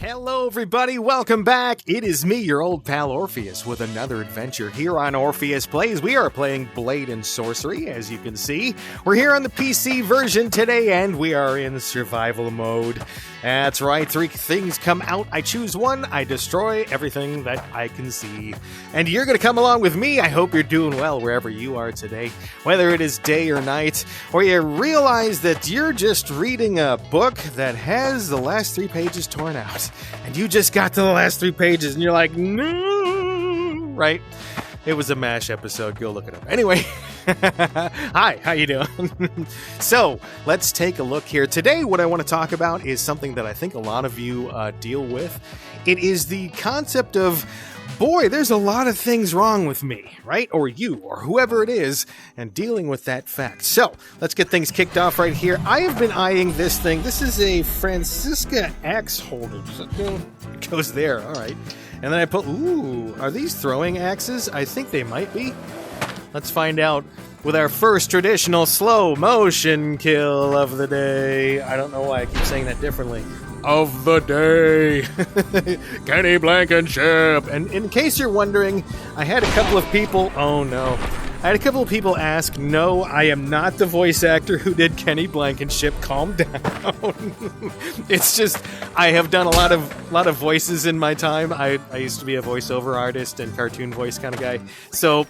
Hello everybody, welcome back. It is me, your old pal Orpheus, with another adventure here on Orpheus Plays. We are playing Blade and Sorcery, as you can see. We're here on the PC version today, and we are in survival mode. That's right, 3 things come out. I choose one, I destroy everything that I can see. And you're gonna come along with me. I hope you're doing well wherever you are today, whether it is day or night, or you realize that you're just reading a book that has the last 3 pages torn out. And you just got to the last 3 pages and you're like, no, right? It was a MASH episode. Go look it up. Anyway, hi, how you doing? So let's take a look here. Today, what I want to talk about is something that I think a lot of you deal with. It is the concept of, boy, there's a lot of things wrong with me, right? Or you, or whoever it is, and dealing with that fact. So, let's get things kicked off right here. I have been eyeing this thing. This is a Francisca axe holder. It goes there, all right. And then I put, ooh, are these throwing axes? I think they might be. Let's find out with our first traditional slow motion kill of the day. I don't know why I keep saying that differently. Of the day, Kenny Blankenship. And in case you're wondering, I had a couple of people, oh no, I had a couple of people ask, no, I am not the voice actor who did Kenny Blankenship, calm down. It's just, I have done a lot of voices in my time. I used to be a voiceover artist and cartoon voice kind of guy, so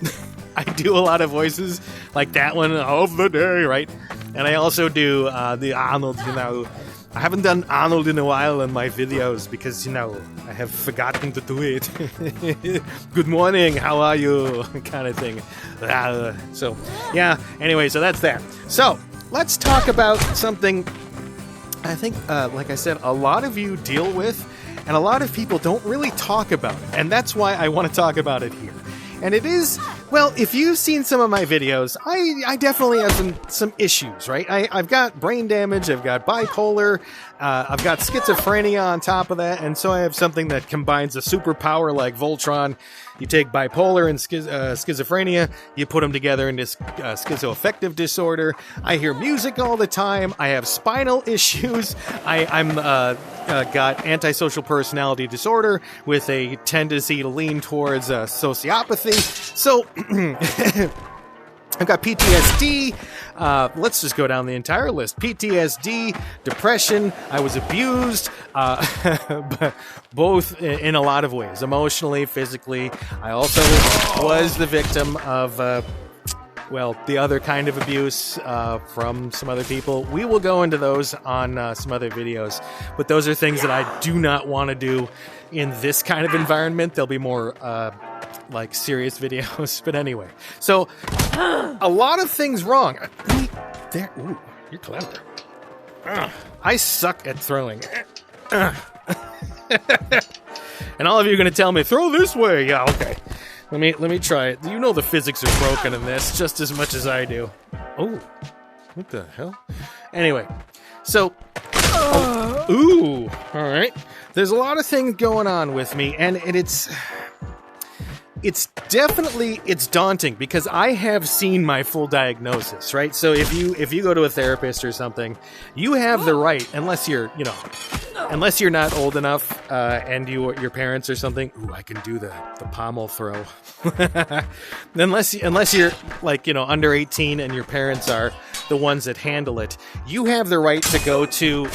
I do a lot of voices, like that one, of the day, right? And I also do the Arnold, you know. I haven't done Arnold in a while in my videos because, you know, I have forgotten to do it. Good morning, how are you? Kind of thing. So, yeah, anyway, so that's that. So, let's talk about something I think, like I said, a lot of you deal with, and a lot of people don't really talk about it. And that's why I want to talk about it here. And it is, well, if you've seen some of my videos, I definitely have some issues, right? I've got brain damage, I've got bipolar, I've got schizophrenia on top of that, and so I have something that combines a superpower like Voltron. You take bipolar and schizophrenia, you put them together into schizoaffective disorder. I hear music all the time, I have spinal issues, I'm got antisocial personality disorder with a tendency to lean towards sociopathy. So, I've got PTSD. Let's just go down the entire list. PTSD, depression. I was abused, both in a lot of ways, emotionally, physically. I also was the victim of, well, the other kind of abuse from some other people. We will go into those on some other videos, but those are things that I do not want to do in this kind of environment. There'll be more like serious videos, but anyway. So, a lot of things wrong. There, ooh, you're clever. I suck at throwing. And all of you are going to tell me, throw this way. Yeah, okay. Let me try it. You know the physics are broken in this just as much as I do. Oh, what the hell? Anyway, so, ooh, all right. There's a lot of things going on with me, and it's definitely, it's daunting because I have seen my full diagnosis, right? So if you go to a therapist or something, you have the right, unless you're, you know, unless you're not old enough, and your parents or something. Ooh, I can do the pommel throw. unless you're like, you know, under 18 and your parents are the ones that handle it, you have the right to go to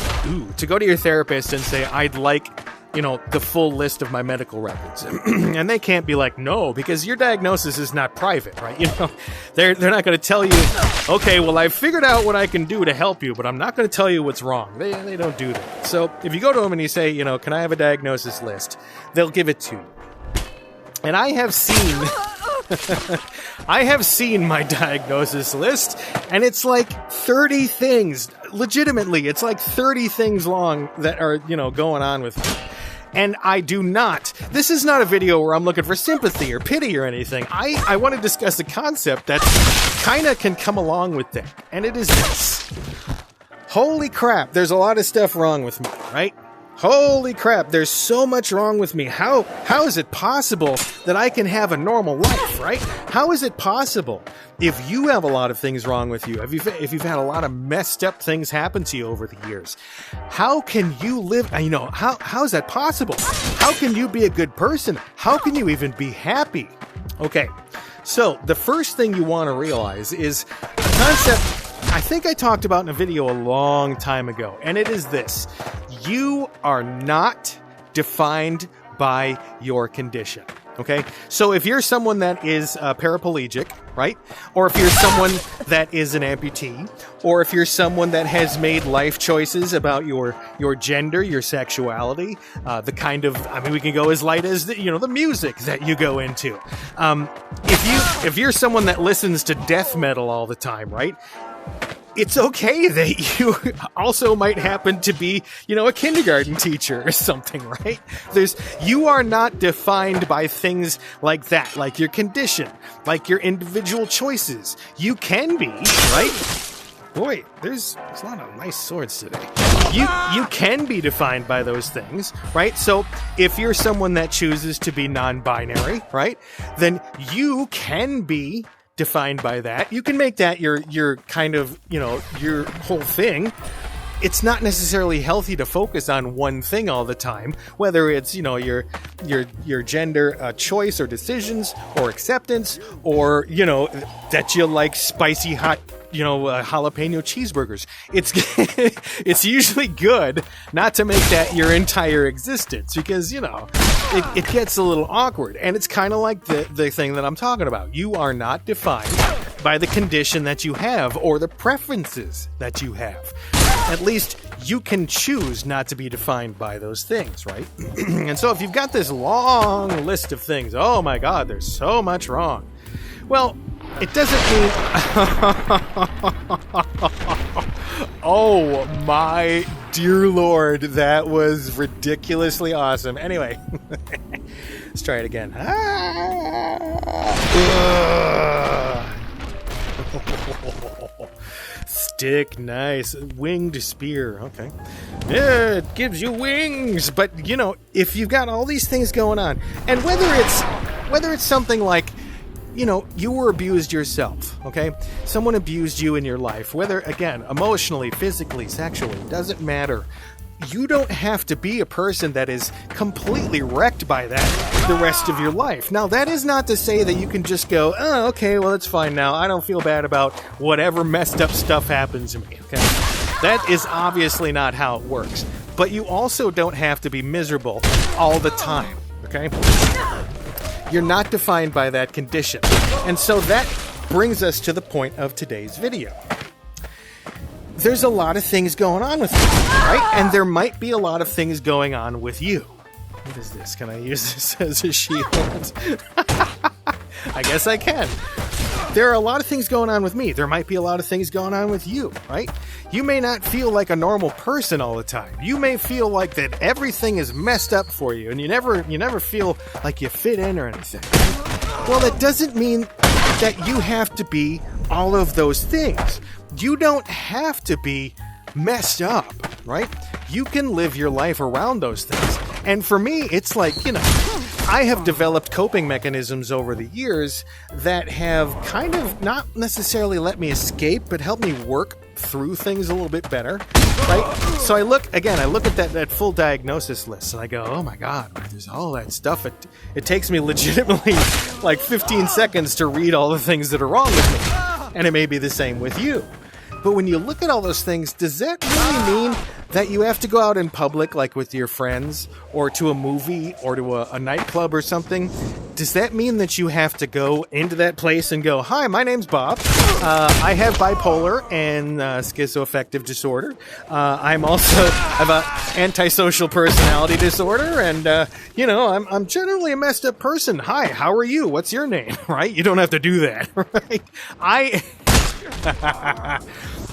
your therapist and say, I'd like, you know, the full list of my medical records. And they can't be like, no, because your diagnosis is not private, right? You know, they're not going to tell you, okay, well, I've figured out what I can do to help you, but I'm not going to tell you what's wrong. They don't do that. So if you go to them and you say, you know, can I have a diagnosis list? They'll give it to you. And I have seen, I have seen my diagnosis list, and it's like 30 things. Legitimately, it's like 30 things long that are, you know, going on with me. And I do not. This is not a video where I'm looking for sympathy or pity or anything. I want to discuss a concept that kind of can come along with that. And it is this. Holy crap, there's a lot of stuff wrong with me, right? Holy crap, there's so much wrong with me. How is it possible that I can have a normal life, right? How is it possible? If you have a lot of things wrong with you, if you've had a lot of messed up things happen to you over the years, how can you live, how is that possible? How can you be a good person? How can you even be happy? Okay, so the first thing you want to realize is a concept I think I talked about in a video a long time ago, and it is this. You are not defined by your condition, okay? So if you're someone that is paraplegic, right? Or if you're someone that is an amputee, or if you're someone that has made life choices about your gender, your sexuality, the kind of, we can go as light as the music that you go into. If you're someone that listens to death metal all the time, right? It's okay that you also might happen to be, a kindergarten teacher or something, right? You are not defined by things like that, like your condition, like your individual choices. You can be, right? Boy, there's a lot of nice swords today. You can be defined by those things, right? So if you're someone that chooses to be non-binary, right, then you can be defined by that. You can make that your kind of, your whole thing. It's not necessarily healthy to focus on one thing all the time, whether it's, your gender choice or decisions or acceptance, or, that you like spicy hot, jalapeno cheeseburgers. It's usually good not to make that your entire existence, because, it gets a little awkward. And it's kind of like the thing that I'm talking about. You are not defined by the condition that you have or the preferences that you have. At least you can choose not to be defined by those things, right? And so if you've got this long list of things, oh my God, there's so much wrong. Well, it doesn't mean... Oh my dear Lord, that was ridiculously awesome. Anyway, let's try it again. Stick, nice. Winged spear, okay. Yeah, it gives you wings. But, if you've got all these things going on, and whether it's something like, you were abused yourself, okay? Someone abused you in your life, whether, again, emotionally, physically, sexually, doesn't matter. You don't have to be a person that is completely wrecked by that the rest of your life. Now, that is not to say that you can just go, oh, okay, well, it's fine now. I don't feel bad about whatever messed up stuff happens to me, okay? That is obviously not how it works. But you also don't have to be miserable all the time, okay? You're not defined by that condition. And so that brings us to the point of today's video. There's a lot of things going on with me, right? And there might be a lot of things going on with you. What is this? Can I use this as a shield? I guess I can. There are a lot of things going on with me. There might be a lot of things going on with you, right? You may not feel like a normal person all the time. You may feel like that everything is messed up for you, and you never feel like you fit in or anything. Well, that doesn't mean that you have to be all of those things. You don't have to be messed up, right? You can live your life around those things. And for me, it's like, I have developed coping mechanisms over the years that have kind of not necessarily let me escape, but helped me work through things a little bit better, right? So I look at that full diagnosis list and I go, oh my God, there's all that stuff. It takes me legitimately like 15 seconds to read all the things that are wrong with me. And it may be the same with you. But when you look at all those things, does that really mean that you have to go out in public, like with your friends, or to a movie, or to a nightclub or something? Does that mean that you have to go into that place and go, hi, my name's Bob. I have bipolar and schizoaffective disorder. I have an antisocial personality disorder, and, I'm generally a messed up person. Hi, how are you? What's your name? Right? You don't have to do that, right?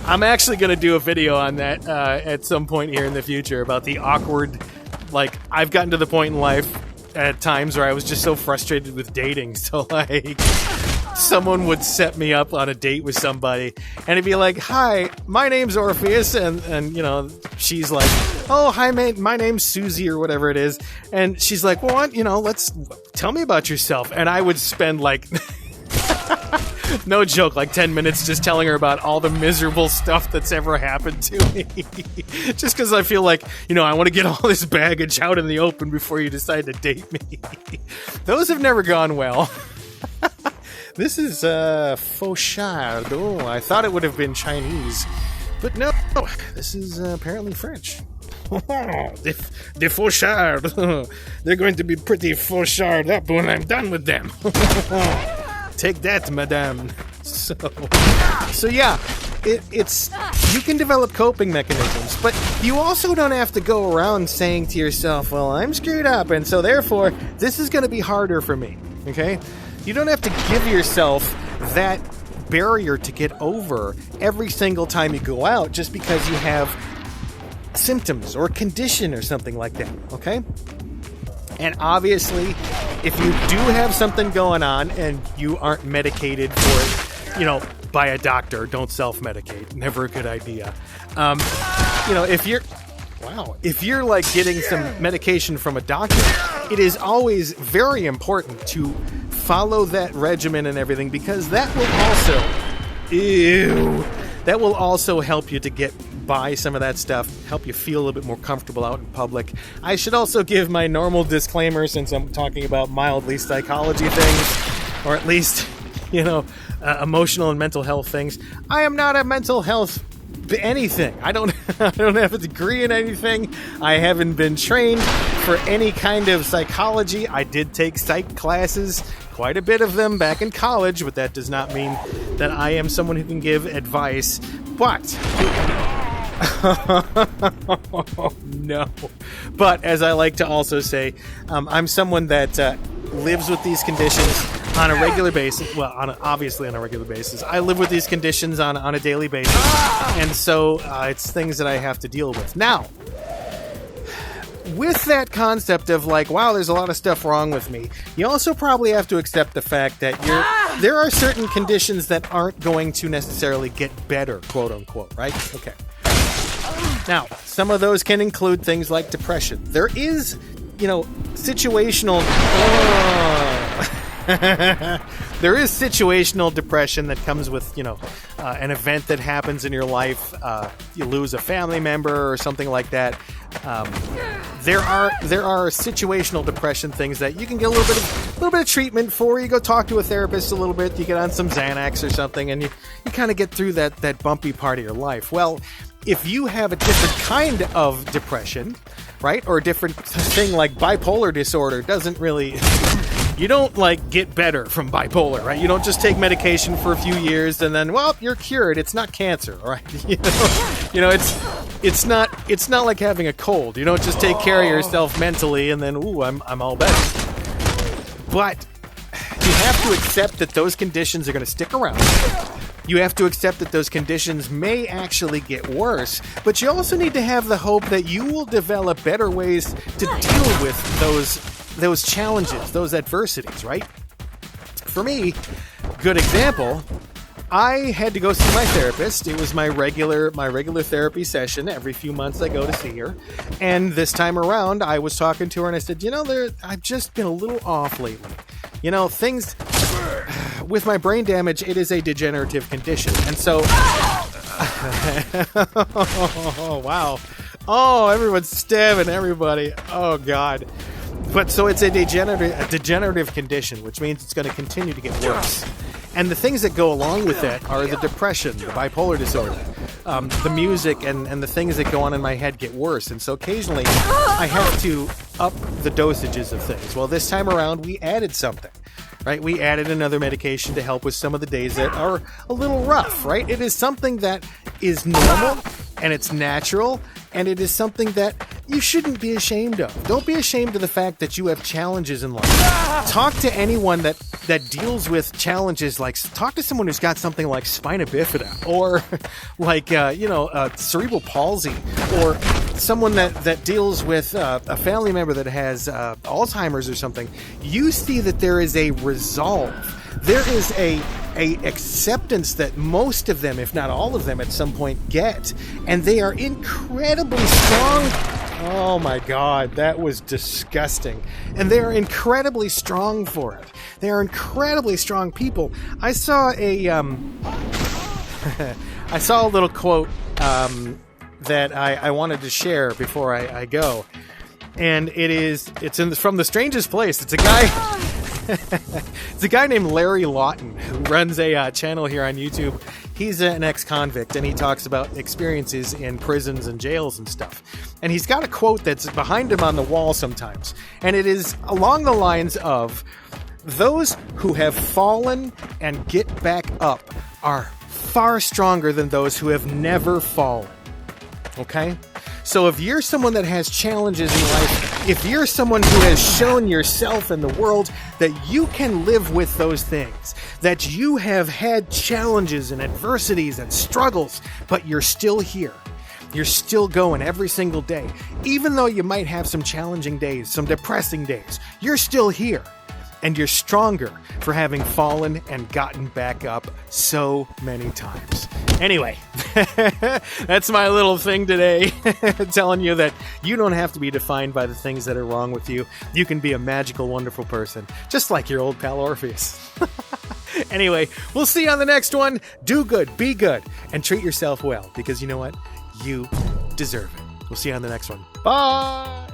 I'm actually going to do a video on that at some point here in the future about the awkward, I've gotten to the point in life at times where I was just so frustrated with dating. So someone would set me up on a date with somebody, and it'd be like, "Hi, my name's Orpheus," and you know, she's like, "Oh, hi, my name's Susie," or whatever it is, and she's like, "Well, what, you know, let's tell me about yourself," and I would spend like. No joke, like 10 minutes just telling her about all the miserable stuff that's ever happened to me. Just because I feel like, you know, I want to get all this baggage out in the open before you decide to date me. Those have never gone well. This is Fauchard. Oh, I thought it would have been Chinese. But no, this is apparently French. The Fauchard. They're going to be pretty Fauchard up when I'm done with them. Take that, madame. So yeah, it's you can develop coping mechanisms, but you also don't have to go around saying to yourself, well, I'm screwed up, and so therefore, this is going to be harder for me, okay? You don't have to give yourself that barrier to get over every single time you go out just because you have symptoms or a condition or something like that, okay? And obviously, if you do have something going on and you aren't medicated for it, you know, by a doctor, don't self-medicate. Never a good idea. You know, if you're like getting some medication from a doctor, it is always very important to follow that regimen and everything, because that will also help you to get by some of that stuff, help you feel a little bit more comfortable out in public. I should also give my normal disclaimer, since I'm talking about mildly psychology things, or at least, you know, emotional and mental health things. I am not a mental health anything. I don't have a degree in anything. I haven't been trained for any kind of psychology. I did take psych classes, quite a bit of them back in college, but that does not mean that I am someone who can give advice. But no. But as I like to also say, I'm someone that lives with these conditions on a regular basis. Well, obviously on a regular basis. I live with these conditions on a daily basis. And so it's things that I have to deal with. Now, with that concept of like, wow, there's a lot of stuff wrong with me, you also probably have to accept the fact that there are certain conditions that aren't going to necessarily get better, quote unquote, right? Okay. Now, some of those can include things like depression. There is, you know, situational... there is situational depression that comes with, you know, an event that happens in your life. You lose a family member or something like that. There are situational depression things that you can get a little bit of treatment for. You go talk to a therapist a little bit. You get on some Xanax or something, and you kind of get through that bumpy part of your life. Well, if you have a different kind of depression, right, or a different thing like bipolar disorder, doesn't really... You don't, like, get better from bipolar, right? You don't just take medication for a few years and then, well, you're cured. It's not cancer, right? You know, it's not like having a cold. You don't just take care of yourself mentally and then, ooh, I'm all better. But you have to accept that those conditions are going to stick around. You have to accept that those conditions may actually get worse, but you also need to have the hope that you will develop better ways to deal with those challenges, those adversities, right? For me, good example, I had to go see my therapist. It was my regular therapy session. Every few months I go to see her. And this time around, I was talking to her and I said, you know, I've just been a little off lately. You know, things... With my brain damage, it is a degenerative condition. And so... Oh, wow. Oh, everyone's stabbing everybody. Oh, God. But so it's a degenerative condition, which means it's going to continue to get worse. And the things that go along with that are the depression, the bipolar disorder, the music, and the things that go on in my head get worse. And so occasionally I have to up the dosages of things. Well, this time around, we added something. Right, we added another medication to help with some of the days that are a little rough, right? It is something that is normal, and it's natural, and it is something that you shouldn't be ashamed of. Don't be ashamed of the fact that you have challenges in life. Talk to anyone that deals with challenges, like talk to someone who's got something like spina bifida, or like, cerebral palsy, or someone that deals with a family member that has Alzheimer's or something. You see that there is a resolve there is a acceptance that most of them, if not all of them, at some point get, and they are incredibly strong. Oh my God, that was disgusting. And they are incredibly strong for it. They are incredibly strong people. I saw a I saw a little quote that I wanted to share before I go, and it's from The Strangest Place. It's a guy. It's a guy named Larry Lawton who runs a channel here on YouTube. He's an ex-convict, and he talks about experiences in prisons and jails and stuff. And he's got a quote that's behind him on the wall sometimes, and it is along the lines of, "Those who have fallen and get back up are far stronger than those who have never fallen." Okay? So if you're someone that has challenges in life, if you're someone who has shown yourself and the world that you can live with those things, that you have had challenges and adversities and struggles, but you're still here. You're still going every single day. Even though you might have some challenging days, some depressing days, you're still here. And you're stronger for having fallen and gotten back up so many times. Anyway, that's my little thing today, telling you that you don't have to be defined by the things that are wrong with you. You can be a magical, wonderful person, just like your old pal Orpheus. Anyway, we'll see you on the next one. Do good, be good, and treat yourself well, because you know what? You deserve it. We'll see you on the next one. Bye!